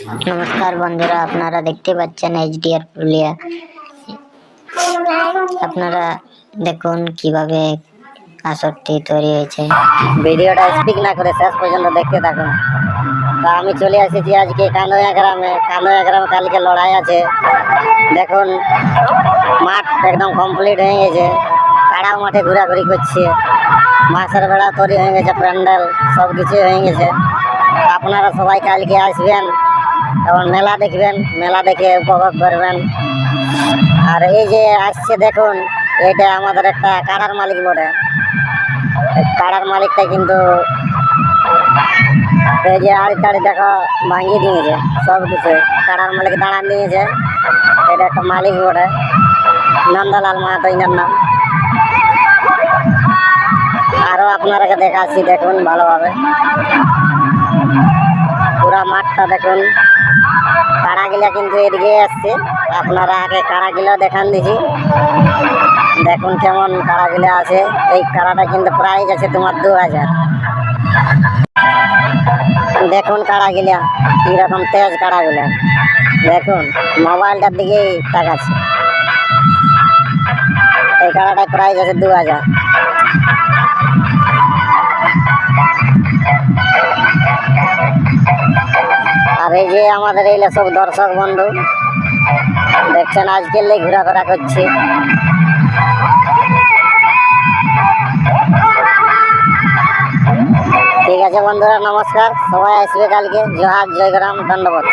নমস্কার বন্ধুরা, আপনারা দেখতে পাচ্ছেন এইচডিআর পুরুলিয়া। আপনারা দেখুন কিভাবে আসরটি তৈরি হয়েছে। ভিডিওটা স্কিপ না করে শেষ পর্যন্ত দেখতে থাকুন। তা আমি চলে এসেছি আজকে কান্দয়া গ্রামে। কান্দয়া গ্রামে কালকে লড়াই আছে। দেখুন মাঠ একদম কমপ্লিট হয়ে গেছে, কাড়াও মাঠে ঘোরাঘুরি করছে, মাছের বেড়া তৈরি হয়ে গেছে, প্যান্ডেল সব কিছু হয়ে গেছে। আপনারা সবাই কালকে আসবেন এবং মেলা দেখবেন, মেলা দেখে উপভোগ করবেন। আর এই যে আসছে দেখুন, এটা আমাদের একটা কাড়ার মালিক বটে। কাড়ার মালিকটা কিন্তু এই যে আড়ি টাড়ি দেখা ভাঙিয়ে দিয়েছে, সব কিছু কাড়ার মালিক দাঁড়ান দিয়েছে। এটা একটা মালিক বটে, নন্দলাল মাহাতো এনার নাম। আরো আপনারাকে দেখাচ্ছি, দেখুন ভালোভাবে পুরা মাঠটা দেখুন। কাড়াগুলা কিন্তু এদিকে আসছে, আপনারা আগে কাড়াগুলো দেখান দিছি। দেখুন কেমন কাড়াগুলো আছে। এই কাড়াটা কিন্তু প্রাইস আছে তোমার 2000। দেখুন কাড়াগুলা কিরকম তেজ কাড়াগুলা, দেখুন মোবাইলটার দিকেই তাকাচ্ছে। এই কাড়াটার প্রাইস আছে 2000। আর এই যে আমাদের এই সব দর্শক বন্ধু দেখছেন, আজকের লেগে ঘোরাফেরা করছে। ঠিক আছে বন্ধুরা, নমস্কার। সবাই আসবে কালকে। জোহার, জয়গ্রাম, ধন্যবাদ।